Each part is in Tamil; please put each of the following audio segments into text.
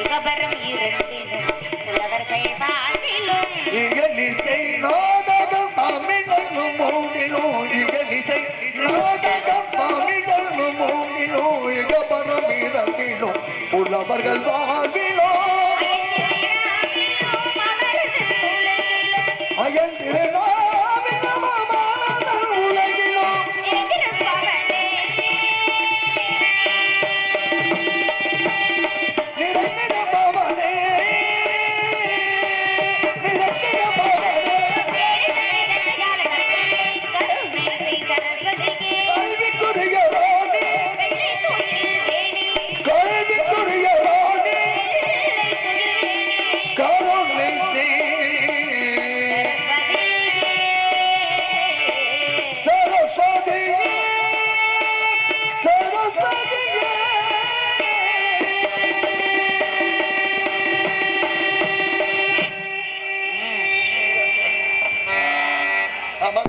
இகபரம் இரண்டிலும் புலவர்கள் வாழ்விலும் இகலிசை நாடகம் தமிழும் மூடிலும் இகலிசை நாடகம் தமிழும் மூடிலும் இகபரம் இரண்டிலும் புலவர்கள் வாழ்விலும் அயன் திருநாவிலும் அமரதல் உலகிலும் நிரந்தர பவனே நிரந்தர பவனே கல்விக்குரிய ராணி கல்விக்குரிய ராணி கருணை சரஸ்வதியே சரஸ்வதியே ஆமா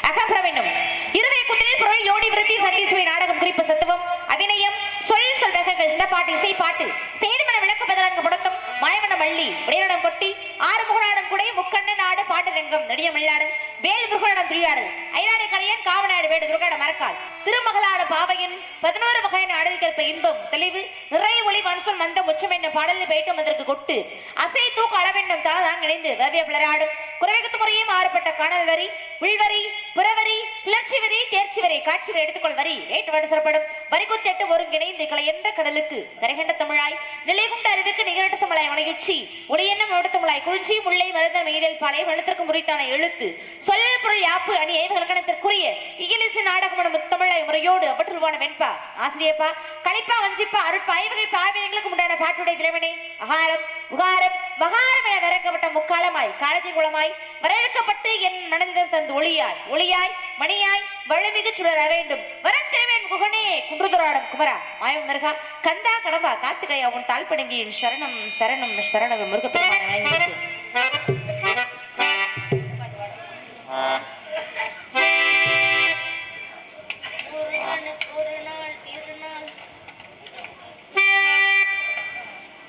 அகம்பிரவென்னும் இருவே குத்தினில் பொருள் யோனி விருத்தி சண்டீஸ்வரி நாடகம் குறிப்பு சத்துவம் அபிநயம் சொல் ரகங்கள் சின்னப்பாட்டு இசைப்பாட்டு சேதுமன விளக்கு பதினான்கு முடத்தும் மலைவன மல்லி உடையடம் கொட்டி ஆறு முகநாடம் குடை முக்கண்ண நாடு பாட்டுரங்கம் நடிகர் மல்லாடு வேல் முருகநாடம் துரியாடல் ஐநாடு கலையன் காவநாடு வேடு துர்காட மரக்கால் திருமகளாட பாவையன் 11 வகையான ஆடல் கற்ப இன்பம் தெளிவு நிறைய ஒளி மனசுல் மந்த உச்சம் என்ன பாடலில் போயிட்டும் அதற்கு கொட்டு அசை தூக்கு அளவெண்ணும் தாதான் இணைந்து வெவ்விய பிளராடும் குறைவகத்து முறையே மாறுபட்ட காணல் வரி உள்வரி புறவரி கிளர்ச்சி வரி தேர்ச்சி வரி காட்சியில் எடுத்துக்கொள் வரி ஏற்று வடசரப்படும் வரிக்குத்தெட்டு ஒருங்கிணைந்து கலை என்ற கடலுக்கு கரைகண்ட தமிழாய் நிலை கொண்ட அறிவுக்கு நிகரட்ட தமிழாய் வனையுச்சி உடையென்னம் தமிழாய் குறிஞ்சி முல்லை மருந்த மெய்தல் பாலை வனத்திற்கு முறைத்தான எழுத்து சொல் பொருள் யாப்பு அணி ஏவகலக்கணத்திற்குரிய இங்கிலீசு நாடகமான முத்தமிழாய் முறையோடு அவற்றுள்வான வெண்பா ஆசிரியப்பா கலிப்பா வஞ்சிப்பா அருட்பா ஐவகை பாவியங்களுக்கு உண்டான பாட்டுடைய தலைவனே அகாரம் உகாரம் மகாரம் என விறக்கப்பட்ட முக்காலமாய் காலத்தின் குளமாய் வரவேற்கப்பட்டு என் மனதில் தந்து ஒளியாய் ஒளியாய் மணியாய் வளமிகு சுடர வேண்டும் வரம் திரவேன் குகனே குன்றுதுராடம் குமரா மாயம் மருகா கந்தா கடம்பா காத்துகையா உன் தாழ் பணங்கியின் சரணம் சரணம் சரணம் முருகப்பெருமான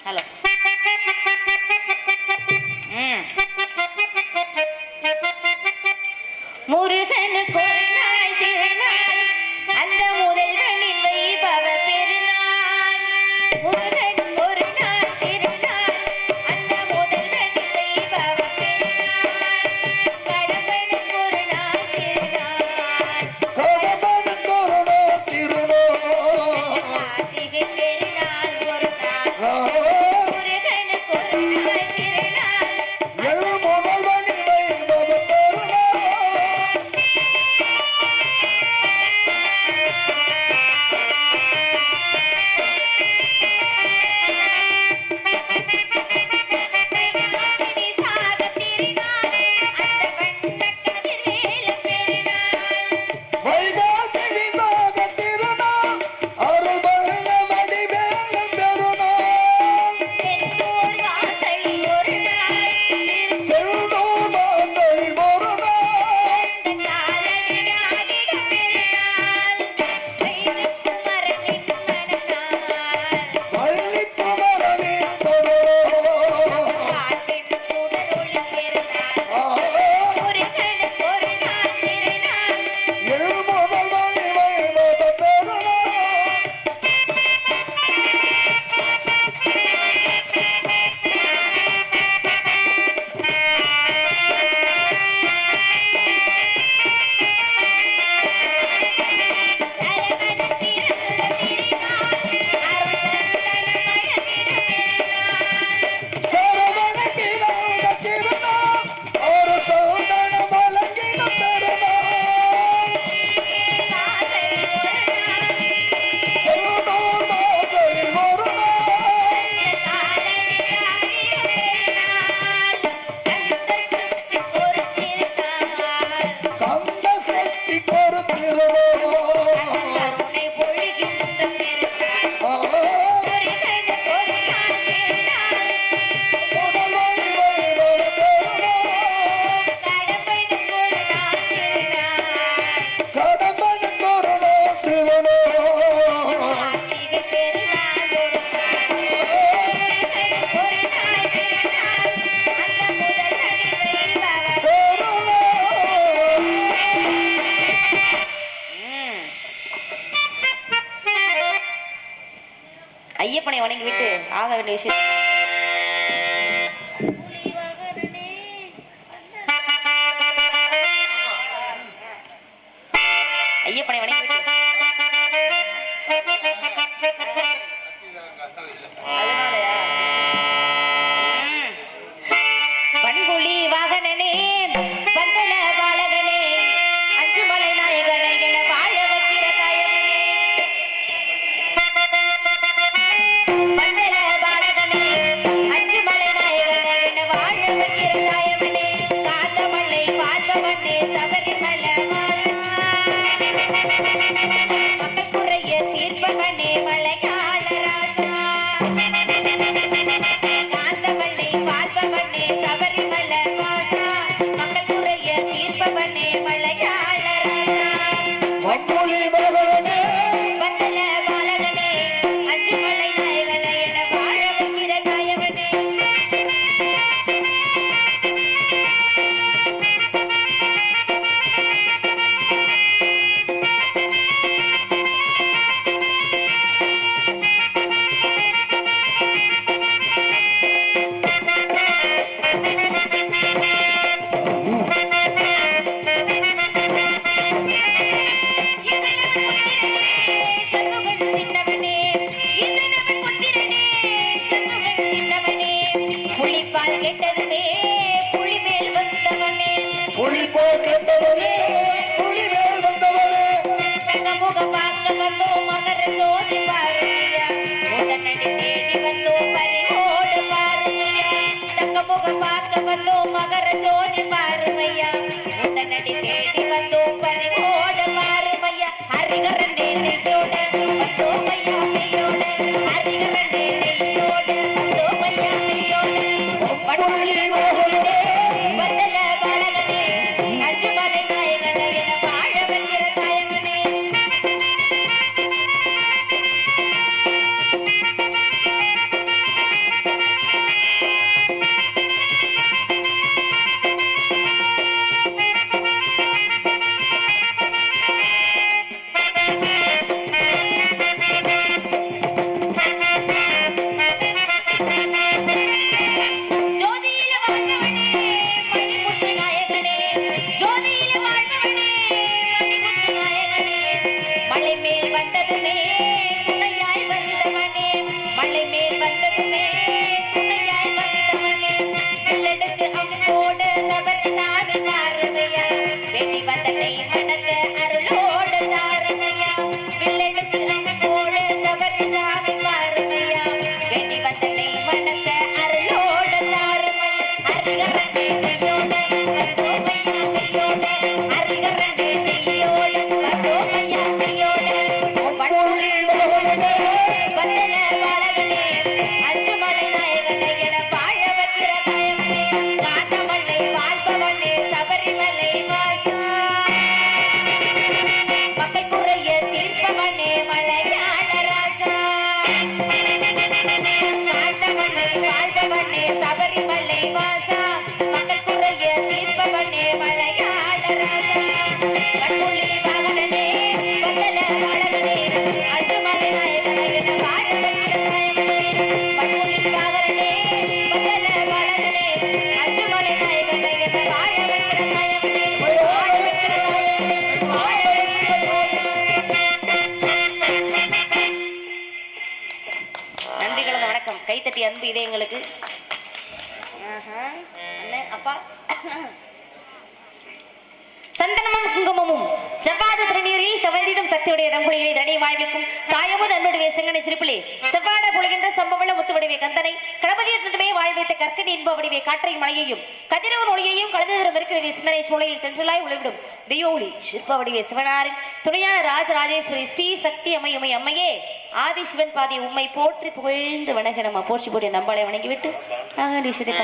ஹலோ முருகனுக்கு ஒரு நாள் திருநாள் அந்த முதல்வனின் வைபவ பெருநாள் முருகனுக்கு ஒரு நாள் திருநாள் அந்த முதல்வனின் வைபவ பெருநாள் கடம்பனுக்கு ஒரு நாள் திருநாள் கடம்பனுக்கு ஒரு நாள் திருநாள் கார்த்திகை பெருநாள் ஒரு நாள் முருகனுக்கு ஒரு நாள் திருநாள் எல் முதல்வனின் வைபவ பெருநாள் ஐயப்பனை வணங்கி விட்டு ஆக வேண்டிய விஷயம் ஐயப்பனை வணங்கி விட்டு பண்புலி வாகனனே பந்தல பாலகனே அஞ்சுமலை நாயகனே என வாழ வைக்கிற தாயவனே பந்தல பாலகனே அஞ்சுமலை நாயகனே என வாழ வைக்கிற தாயவனே காந்தமலை வாழ்பவனே சபரிமலை மக்கள் குறைய தீர்ப்பவனே மலையாள ராசா காந்தமலை வாழ்பவனே சபரிமலை வாசா மக்கள் குறைய தீர்ப்பவனே மலையாள ராசா மண்புலி மகளனே பந்தல பாலகனே அஞ்சுமலை நாயகனே என வாழ வைக்கிற தாயவனே சண்முகன் சின்னவனே இதனவன் புத்திரனே சண்முகன் சின்னவனே புலிப்பால் கெட்டதுமே புலி மேல் வந்தவனே புலி போல் கண்டவனே புலி மேல் வந்தவனே தங்கமுகம் பார்க்க வந்தோம் மகர ஜோதி பாருமையா முதனடி தேடி வந்தோம் பறிவோடு பாருமையா தங்கமுகம் பார்க்க வந்தோம் மகர ஜோதி பாருமையா முதனடி தேடி வந்தோம் பறிவோடு பாருமையா ஹரிகரனே நெய்யோட வந்தோம் ஐயா நெய்யோட ஹரிகரனே நெய்யோட வந்தோம் ஐயா நெய்யோட பண்புலி மகளனே பந்தல பாலகனே அஞ்சுமலை நாயகனே என வாழ வைக்கிற தாயவனே ஜோதியில வாழ்ந்தவனே மணிமுத்து நாயகனே ஜோதியில வாழ்ந்தவனே மணிமுத்து நாயகனே மலை மேல் வந்ததுமே துணையாய் வந்தவனே மலை மேல் வந்ததுமே துணையாய் வந்தவனே வெள்ளெடுத்து அம்போடு சபரி சாமி தாருமையா வெடி வந்தனை மனத அருளோடு தாருமையா வெள்ளெடுத்து அம்போடு சபரி சாமி தாருமையா வெடி வந்தனை மனத அருளோடு தாருமையா ஹரிகரனே நெய்யோட வந்தோமையா நெய்யோட ஹரிகரனே நெய்யோட வந்தோமையா நெய்யோட மண்புலி மகளனே பந்தல பாலகனே அஞ்சுமலை நாயகனே என வாழ வைக்கிற தாயவனே காந்தமலை வாழ்பவனே சபரிமலை வாசா மக்கள் குறைய தீர்ப்பவனே மலையாள ராசா காந்தமலை வாழ்பவனே சபரிமலை வாசா மக்கள் குறைய தீர்ப்பவனே மலையாள ராசா கண்புலி வாகனனே பந்தல பாலகனே அஞ்சுமலை நாயகனே என வாழ வைக்கிற தாயவனே கண்புலி வாகனனே பந்தல பாலகனே அஞ்சுமலை நாயகனே என வாழ வைக்கிற தாயவனே வாழ வைக்கிற தாயவனே வாழ வைக்கிற நன்றி கலந்த வணக்கம் கைத்தட்டி அன்பு இதயங்களுக்கு அண்ணே அப்பா சந்தனமும் குங்குமமும் ஜவ்வாது திருநீரில் தவழ்ந்திடும் சக்தியுடைய தங்குழிகளை தனி வாழ்விக்கும் காயமுது அன்புடைய செங்கனை சிரிப்பிலே செவ்வாட பொழிகின்ற சம்பவள முத்துவடிவை கந்தனை கணபதியத்துமே வாழ்வைத்த கற்கடி இன்ப வடிவை காற்றையும் மழையையும் கதிரவன் ஒளியையும் கலந்து தரும் இருக்கிற சிந்தனை சோலையில் தென்றலாய் உழைவிடும் தெய்வொளி சிற்ப வடிவை சிவனாரின் துணையான ராஜராஜேஸ்வரி ஸ்ரீ சக்தி அம்மையுமை அம்மையே ஆதி சிவன் பாதி உம்மை போற்றி புகழ்ந்து வணங்க நம்ம போற்றி போட்டி அந்த அம்பாளை வணங்கிவிட்டு விஷயத்தை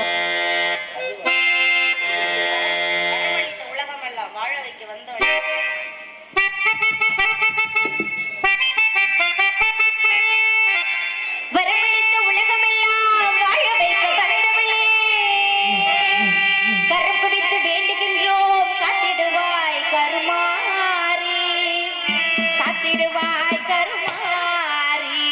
உலகமெல்லாம் வாழ வைக்க வந்தவள் வரவழைத்த உலகமெல்லாம் வாழ வைக்க வந்தவளே கரம் குவித்து வேண்டுகின்றோம் காத்திடுவாய் கருமாரி காத்திடுவாய் கருமாரி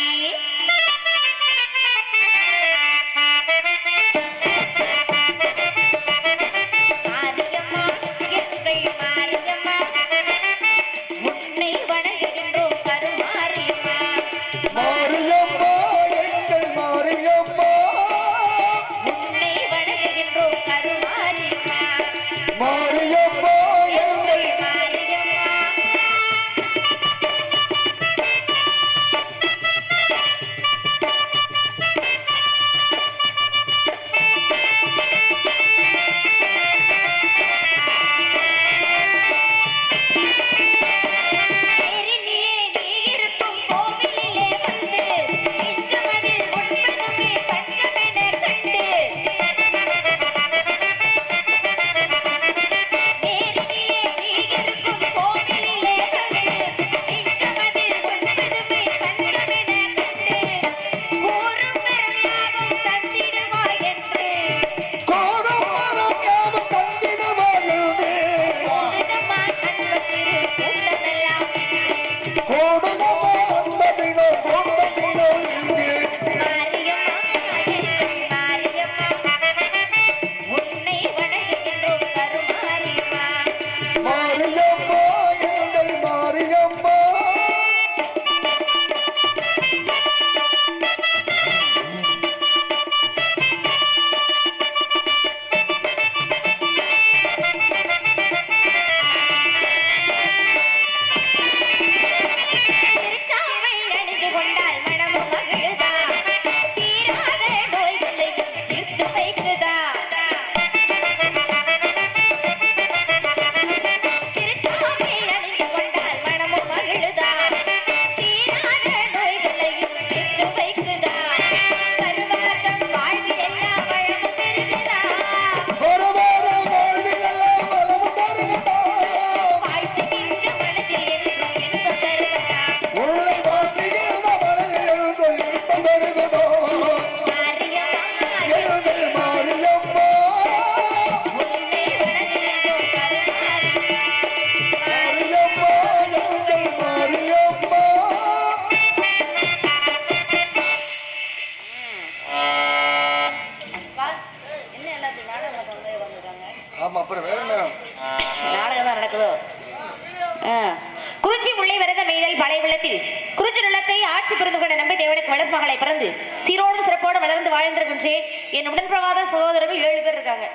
குறிஞ்சி முல்லை விரத மெய்தல் பழைய வெள்ளத்தில் குறிஞ்சி நிலத்தை ஆட்சி புரிந்து கொண்ட நம்பி தேவனுக்கு வளர் மகளை பிறந்து சீரோடும் சிறப்போடு வளர்ந்து வாழ்ந்திருக்கின்றேன். என் உடன்பிரவாத சகோதரர்கள் 7 பேர் இருக்காங்க.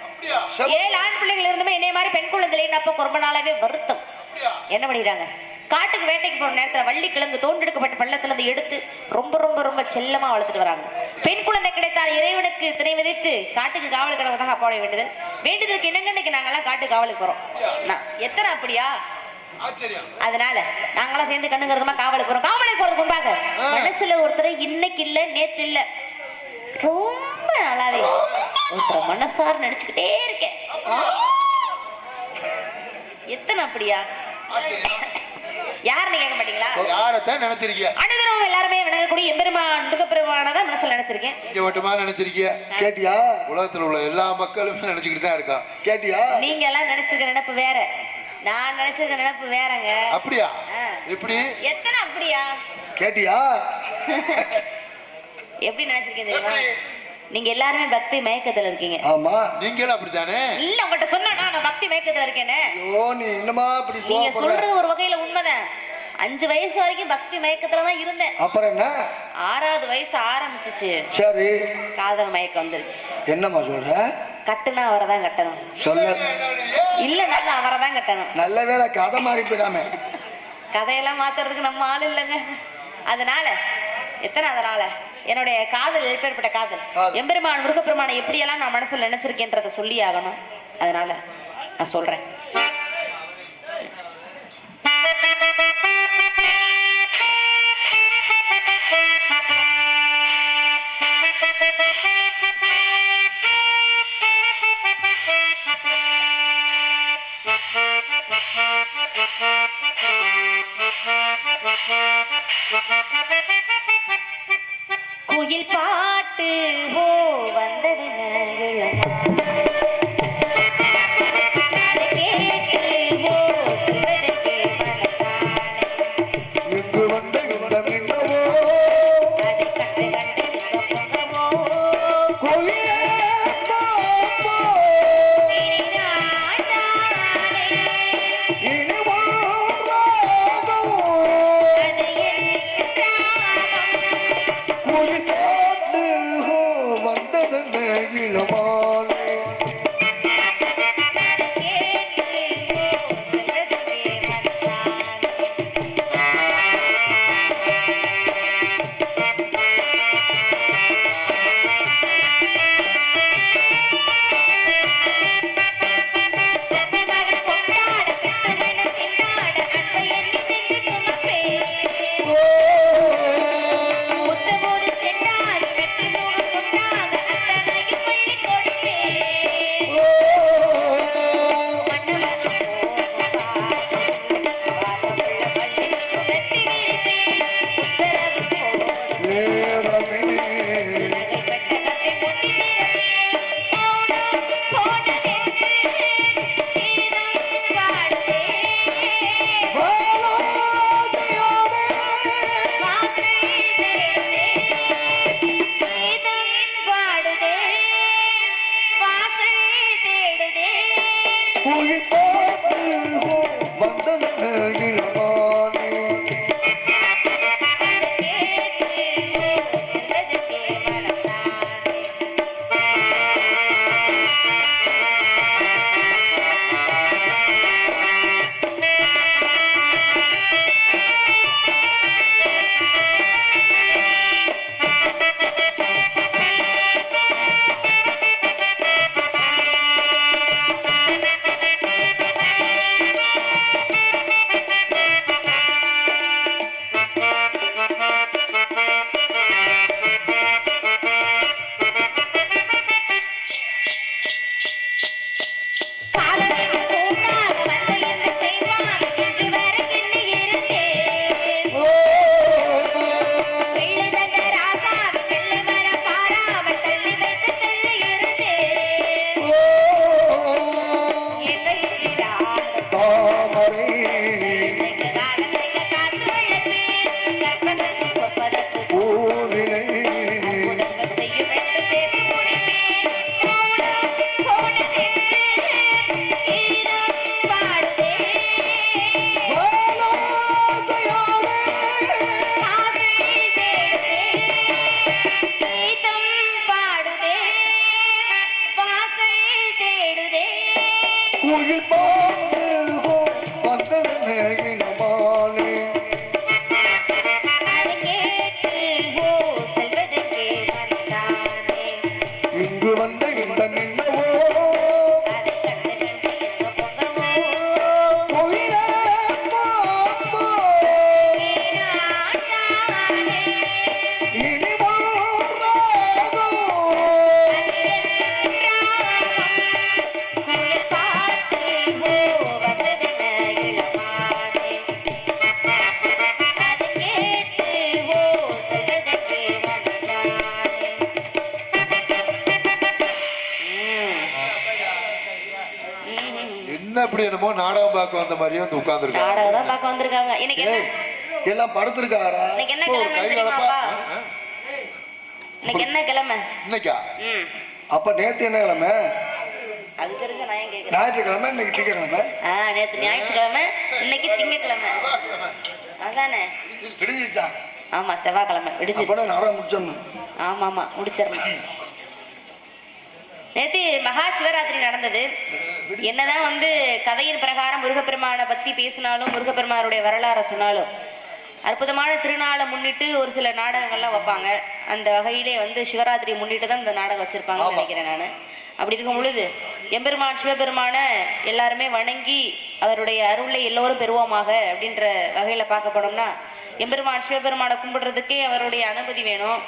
7 ஆண் பிள்ளைகள் இருந்துமே என்னை மாதிரி பெண் குழந்தையில அப்ப ரொம்ப நாளாவே வருத்தம். என்ன பண்ணிட்டாங்க, காட்டுக்கு வேட்டைக்கு போற நேரத்துல வள்ளி கிழங்கு தோண்டெடுக்கப்பட்ட பள்ளத்துல இருந்து எடுத்து ரொம்ப ரொம்ப ரொம்ப செல்லமா வளர்த்துட்டு வராங்க. பெண் குழந்தை கிடைத்தால் இறைவனுக்கு திணை விதைத்து காட்டுக்கு காவல் கடவுள் அப்பாட வேண்டுதல். வேண்டுதலுக்கு இணங்க இன்னைக்கு நாங்கெல்லாம் காட்டுக்கு காவலுக்கு போறோம். எத்தனை அப்படியா? அதனால நாங்கெல்லாம் சேர்ந்து கண்ணுங்கிறதுமா காவலுக்கு போறோம். காவலுக்கு போறதுக்கு முன்பாக மனசுல ஒருத்தர் இன்னைக்கு இல்ல நேத்து இல்ல ரொம்ப நல்லாவே ஒருத்தர் மனசார நினைச்சுக்கிட்டே இருக்கேன். எத்தனை அப்படியா? யாருன்னு கேட்க மாட்டீங்களா? யாரத்தான் நினைச்சிருக்கீங்க? அனுதினம் எல்லாருமே வணங்கக்கூடிய எம்பெருமான் முருகப்பெருமானதான் மனசுல நினைச்சிருக்கேன். இங்க மட்டுமா நினைச்சிருக்கீங்க? கேட்டியா? உலகத்துல உள்ள எல்லா மக்களுமே நினைச்சுக்கிட்டு தான் இருக்கா. கேட்டியா? நீங்க எல்லாம் நினைச்சிருக்க நினைப்பு வேற, நான் நினைச்சிருக்க நினைப்பு வேறங்க. அப்படியா? எப்படி? எத்தனை அப்படியா? கேட்டியா? எப்படி நினைச்சிருக்கீங்க தெரியுமா? நீங்க எல்லாருமே பக்தி மயக்கத்துல இருக்கீங்க. ஆமா, நீங்களும் அப்படித்தானே? இல்ல, உங்கள்கிட்ட சொன்னா நான் பக்தி மயக்கத்துல இருக்கேன்னு. ஐயோ, நீ என்னமா அப்படி நீங்க சொல்றது ஒரு வகையில உண்மைதான். 5 வயசு வரைக்கும் பக்தி மயக்கத்துலதான் இருந்தேன். அப்புறம் என்ன? 6வது வயசு ஆரம்பிச்சிச்சு. சரி, காதல் மயக்கம் வந்துருச்சு. என்னம்மா சொல்ற? கட்டுனா அவரைதான் கட்டணும். சொல்ல இல்ல, நல்ல அவரைதான் கட்டணும். நல்ல வேளை கதை மாறி போயிடாம. கதையெல்லாம் மாத்துறதுக்கு நம்ம ஆள் இல்லைங்க. அதனால அதனால என்னுடைய காதல் ஏற்பட்ட காதல் எம்பெருமான் முருகப்பெருமானை எப்படியெல்லாம் நான் மனசுல நினைச்சிருக்கேன்றதை சொல்லி ஆகணும். அதனால நான் சொல்றேன். குயில் பாட்டு ஓ வந்ததென என்னமோ நாடகம் பார்க்க வந்த மாதிரியே வந்து உட்கார்ந்துருக்காங்க. நாடகம் தான் பார்க்க வந்திருக்காங்க. இன்னைக்கு என்ன எல்லாம் படுத்திருக்காடா. இன்னைக்கு என்ன கை கிழமை கலப்பா. தெரியுமாப்பா? இன்னைக்கு என்ன கிழமை? இன்னைக்கா? அப்ப நேத்து என்ன கிழமை? அது தெரிஞ்ச நான் ஏன் கேக்குறேன்? ஞாயிற்றுக்கிழமை, இன்னைக்கு திங்கக்கிழமை. நேத்து ஞாயிற்றுக்கிழமை, இன்னைக்கு திங்கக்கிழமை. அதானே? விடுஞ்சிச்சா? ஆமா, செவ்வாய்க்கிழமை விடுஞ்சிருச்சு. அப்ப நாடகம் முடிச்சிடணும். ஆமா முடிச்சிடணும். நேத்து மகா சிவராத்திரி நடந்தது. என்னதான் வந்து கதையின் பிரகாரம் முருகப்பெருமானை பத்தி பேசினாலும், முருகப்பெருமானுடைய வரலாறை சொன்னாலும், அற்புதமான திருநாளை முன்னிட்டு ஒரு சில நாடகங்கள்லாம் வைப்பாங்க. அந்த வகையிலே வந்து சிவராத்திரி முன்னிட்டு தான் இந்த நாடகம் வச்சிருப்பாங்கன்னு நினைக்கிறேன் நான். அப்படி இருக்கும் பொழுது எம்பெருமான் சிவபெருமான எல்லாருமே வணங்கி அவருடைய அருளை எல்லோரும் பெறுவோமாக அப்படின்ற வகையில் பார்க்கப்படணும்னா, எம்பெருமான் சிவபெருமானை கும்பிடுறதுக்கே அவருடைய அனுமதி வேணும்.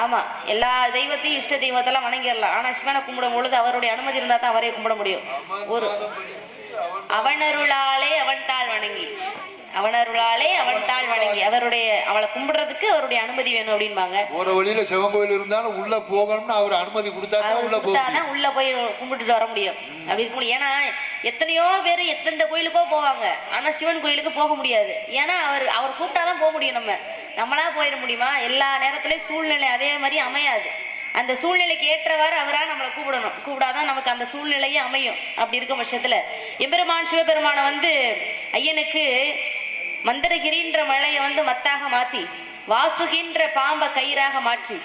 ஆமா, எல்லா தெய்வத்தையும் இஷ்ட தெய்வத்தெல்லாம் வணங்கிடலாம். ஆனா சிவனை கும்பிடும் பொழுது அவருடைய அனுமதி இருந்தா தான் அவரையும் கும்பிட முடியும். ஒரு அவனருளாலே அவன் தாள் வணங்கி, அவனருளாலே அவன் தாள் வணங்கி, அவளை கும்பிடுறதுக்கு அவருடைய அனுமதி வேணும் அப்படின்பாங்க. ஒரு வழியில சிவன் கோயில் இருந்தாலும் உள்ள போகணும்னு அவர் அனுமதி கொடுத்தாதான் உள்ள போய் கும்பிட்டுட்டு வர முடியும். அப்படி இருக்க முடியும். ஏன்னா எத்தனையோ பேர் எத்தனை கோயிலுக்கோ போவாங்க, ஆனா சிவன் கோயிலுக்கு போக முடியாது. ஏன்னா அவர் கூப்பிட்டாதான் போக முடியும். நம்மளா போயிட முடியுமா? எல்லா நேரத்திலயும் சூழ்நிலை அதே மாதிரி அமையாது. அந்த சூழ்நிலைக்கு ஏற்றவாறு அவரா நம்மளை கூப்பிடாதான் நமக்கு அந்த சூழ்நிலையே அமையும். அப்படி இருக்கும் பட்சத்துல எம்பெருமான் சிவபெருமானை வந்து ஐயனுக்கு மந்திரகிரின்ற மலையை வந்து மத்தாக மாத்தி, வாசுகின்ற பாம்பை கயிறாக மாற்றி,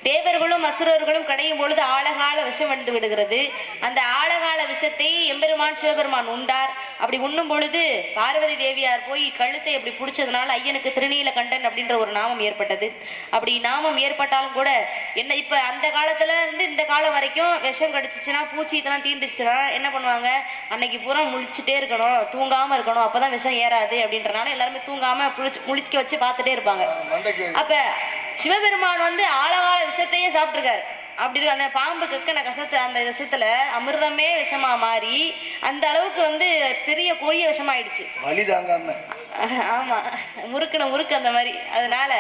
தேவர்களும் அசுரர்களும் கடையும் பொழுது ஆழகால விஷம் வந்து விடுகிறது. அந்த ஆழகால விஷத்தை எம்பெருமான் சிவபெருமான் உண்டார். அப்படி உண்ணும் பொழுது பார்வதி தேவியார் போய் கழுத்தை அப்படி பிடிச்சதுனால ஐயனுக்கு திருநீலகண்டன் அப்படின்ற ஒரு நாமம் ஏற்பட்டது. அப்படி நாமம் ஏற்பட்டாலும் கூட என்ன, இப்ப அந்த காலத்துல இருந்து இந்த காலம் வரைக்கும் விஷம் கடிச்சிச்சுன்னா, பூச்சி இதெல்லாம் தீண்டுச்சுன்னா என்ன பண்ணுவாங்க? அன்னைக்கு பூரா முழிச்சுட்டே இருக்கணும், தூங்காம இருக்கணும், அப்பதான் விஷம் ஏறாது அப்படின்றனால எல்லாருமே தூங்காம முழிக்க வச்சு பார்த்துட்டே இருப்பாங்க. அப்ப சிவபெருமான் வந்து ஆழகால விஷத்தையே சாப்பிட்டுருக்காரு. அப்படி இருக்கு. அந்த பாம்பு கக்கன கசத்து அந்த விஷத்துல அமிர்தமே விஷமா மாறி அந்த அளவுக்கு வந்து பெரிய கொடிய விஷமாயிடுச்சு. ஆமா, முறுக்கு அந்த மாதிரி. அதனால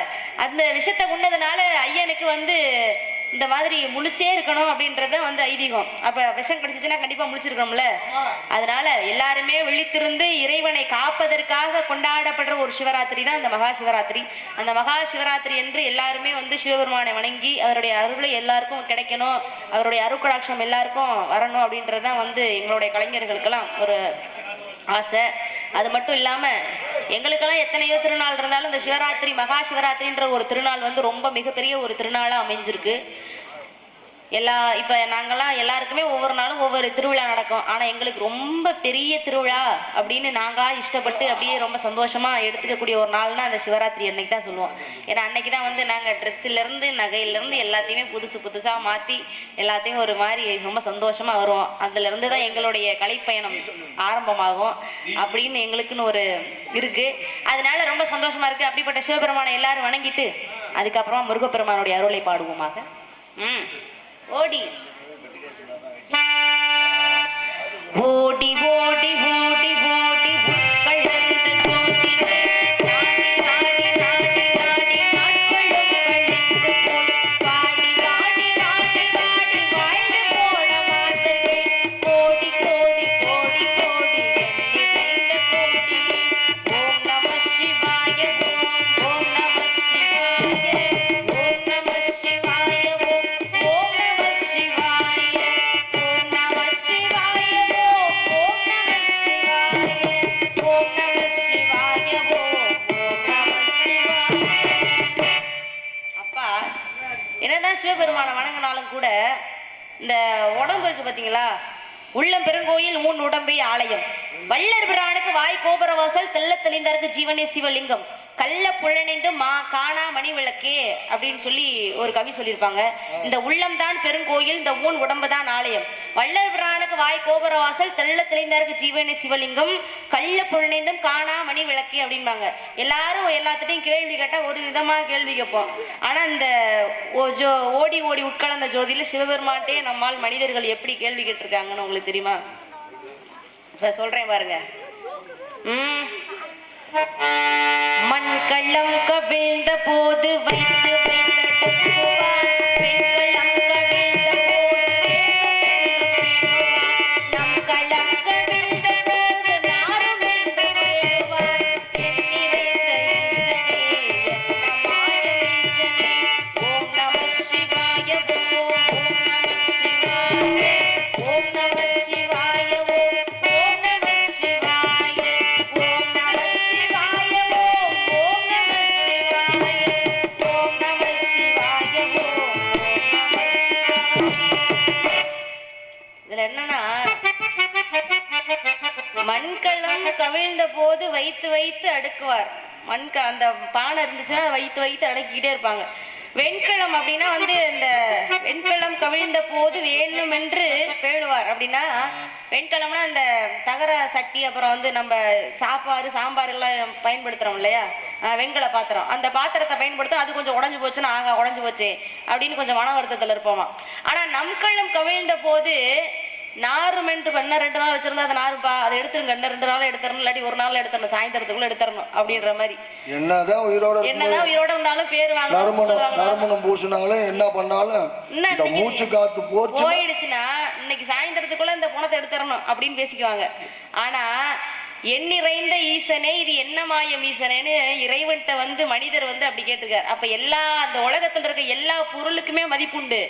அந்த விஷத்தை கொண்டதுனால ஐயனுக்கு வந்து இந்த மாதிரி முழிச்சே இருக்கணும் அப்படின்றத வந்து ஐதீகம். அப்ப விஷம் கடிச்சிச்சுன்னா கண்டிப்பா முழிச்சிருக்கணும்ல. அதனால எல்லாருமே விழித்திருந்து இறைவனை காப்பதற்காக கொண்டாடப்படுற ஒரு சிவராத்திரி தான் இந்த மகா சிவராத்திரி. அந்த மகா சிவராத்திரி என்று எல்லாருமே வந்து சிவபெருமானை வணங்கி அவருடைய அருளை எல்லாருக்கும் கிடைக்கணும், அவருடைய அருட்கடாட்சம் எல்லாருக்கும் வரணும் அப்படின்றதான் வந்து எங்களுடைய கலைஞர்களுக்கெல்லாம் ஒரு ஆசை. அது மட்டும் இல்லாம எங்களுக்கெல்லாம் எத்தனையோ திருநாள் இருந்தாலும் இந்த சிவராத்திரி மகா சிவராத்திரின்ற ஒரு திருநாள் வந்து ரொம்ப மிகப்பெரிய ஒரு திருநாளா அமைஞ்சிருக்கு. இப்ப நாங்கெல்லாம் எல்லாருக்குமே ஒவ்வொரு நாளும் ஒவ்வொரு திருவிழா நடக்கும். ஆனா எங்களுக்கு ரொம்ப பெரிய திருவிழா அப்படின்னு நாங்களா இஷ்டப்பட்டு அப்படியே ரொம்ப சந்தோஷமா எடுத்துக்கக்கூடிய ஒரு நாள்னா அந்த சிவராத்திரி அன்னைக்கு தான் சொல்லுவோம். ஏன்னா அன்னைக்கு தான் வந்து நாங்க ட்ரெஸ்ல இருந்து நகையில இருந்து எல்லாத்தையுமே புதுசா மாத்தி எல்லாத்தையும் ஒரு மாதிரி ரொம்ப சந்தோஷமா வருவோம். அதுல இருந்து தான் எங்களுடைய கலைப்பயணம் ஆரம்பமாகும் அப்படின்னு எங்களுக்குன்னு ஒரு இருக்கு. அதனால ரொம்ப சந்தோஷமா இருக்கு. அப்படிப்பட்ட சிவபெருமானை எல்லாரும் வணங்கிட்டு அதுக்கப்புறமா முருகப்பெருமானுடைய அருளை பாடுவோமாக. ஓடி ஓடி ஓடி ஓடி ஓடி கழந்த ஜோதி நாடி நாடி நாடி நாடி நாட்களும் கழிந்து போய் பாடி பாடி நாடி நாடி வாழ்ந்து போன மாதங்கள் கோடி கோடி கோடி கோடி எண்ணிறைந்த கோடி. ஓம் நம சிவாய ஓம் நம சிவாய ஓம் நம சிவாய ஓம் நம சிவாய ஓம் நம சிவாய ஓம் நம சிவாய ஓம் நம சிவாய ஓம் நம சிவாய. அப்பா என்னதான் சிவபெருமானை வணங்கினாலும் கூட இந்த உடம்பு இருக்கு பாத்தீங்களா, உள்ளம் பெருங்கோயில் ஊன் உடம்பை ஆலயம், வள்ளர் பிரானுக்கு வாய் கோபுரவாசல் தெல்ல தெளிந்தாருக்கு ஜீவனே சிவலிங்கம், கள்ள புழனைந்து காணா மணி விளக்கே அப்படின்னு சொல்லி ஒரு கவி சொல்லியிருப்பாங்க. இந்த உள்ளம் தான் பெருங்கோயில், இந்த ஊன் உடம்பு தான் ஆலயம், வள்ளர் பிரானுக்கு வாய் கோபுரவாசல் தெல்ல தெளிந்தாருக்கு ஜீவனே சிவலிங்கம், கள்ள புழனைந்தும் காணா மணி விளக்கே அப்படின்பாங்க. எல்லாரும் எல்லாத்துட்டையும் கேள்வி கேட்டா ஒரு விதமா கேள்வி கேட்போம். ஆனா இந்த ஓடி ஓடி உட்கலந்த ஜோதியில சிவபெருமான்ட்டே நம்மால் மனிதர்கள் எப்படி கேள்வி கேட்டிருக்காங்கன்னு உங்களுக்கு தெரியுமா? இப்ப சொல்றேன் பாருங்க. மண்களம் கவிழ்ந்த போது வைத்து நம் களம் கவிழ்ந்த வெண்கலம் கவிழ்ந்த போது வைத்து வைத்து அடுக்குவார். அந்த பானை இருந்துச்சுன்னா வைத்து வைத்து அடக்கிக்கிட்டே இருப்பாங்க. வெண்கலம் அப்படின்னா வந்து இந்த வெண்கலம் கவிழ்ந்த போது வேணுமென்று பேணுவார். அப்படின்னா வெண்கலம்னா இந்த தகர சட்டி, அப்புறம் வந்து நம்ம சாம்பார் எல்லாம் பயன்படுத்துறோம் இல்லையா, வெண்கல பாத்திரம். அந்த பாத்திரத்தை பயன்படுத்தும், அது கொஞ்சம் உடஞ்சு போச்சுன்னா ஆகா உடஞ்சு போச்சு அப்படின்னு கொஞ்சம் மன வருத்தத்தில் இருப்போமா. ஆனா நம்கலம் கவிழ்ந்த போது நாருமென்று பண்ண 2 நாள் வச்சிருந்தா அதை நாருப்பா அதை எடுத்துருங்க, 2 நாள் எடுத்துடணும், இல்லாட்டி 1 நாள் எடுத்துடணும், சாயந்தரத்துக்குள்ள எடுத்துடணும் அப்படின்ற மாதிரி. என்னதான் உயிரோட இருந்தாலும் பேர் நறுமணம் பூசினாலும் என்ன பண்ணாலும் மூச்சு காத்து போயிடுச்சுன்னா இன்னைக்கு சாயந்தரத்துக்குள்ள இந்த பணத்தை எடுத்துடணும் அப்படின்னு பேசிக்குவாங்க. ஆனா எண்ணிறைந்த ஈசனே இது என்ன மாயம் ஈசனேன்னு இறைவன்கிட்ட வந்து மனிதர் வந்து அப்படி கேட்டிருக்கார். அப்ப அந்த உலகத்துல இருக்க எல்லா பொருளுக்குமே மதிப்புண்டு.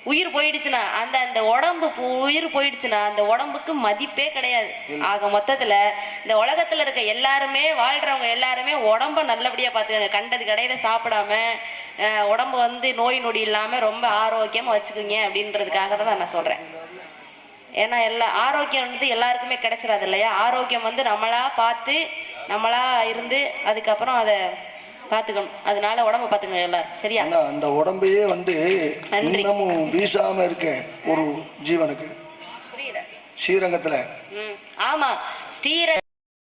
உயிர் போயிடுச்சுன்னா அந்த உடம்பு உயிர் போயிடுச்சுன்னா அந்த உடம்புக்கு மதிப்பே கிடையாது. ஆக மொத்தத்துல இந்த உலகத்துல இருக்க எல்லாருமே வாழ்றவங்க எல்லாருமே உடம்ப நல்லபடியா பார்த்துக்கங்க. கண்டது கிடையாது சாப்பிடாம உடம்பு வந்து நோய் நொடி இல்லாம ரொம்ப ஆரோக்கியமா வச்சுக்கோங்க அப்படின்றதுக்காக தான் நான் சொல்றேன். ஏன்னா ஆரோக்கியம் வந்து எல்லாருக்குமே கிடைச்சிடாது இல்லையா. ஆரோக்கியம் வந்து நம்மளா பார்த்து நம்மளா இருந்து அதுக்கப்புறம் அதை பார்த்துக்கணும். அதனால உடம்ப பார்த்துக்கணும் எல்லாரும், சரியா? அந்த உடம்பையே வந்து இன்னமும் வீசாம இருக்கேன் ஒரு ஜீவனுக்கு ஸ்ரீரங்கத்துல. ஆமா, ஸ்ரீரங்க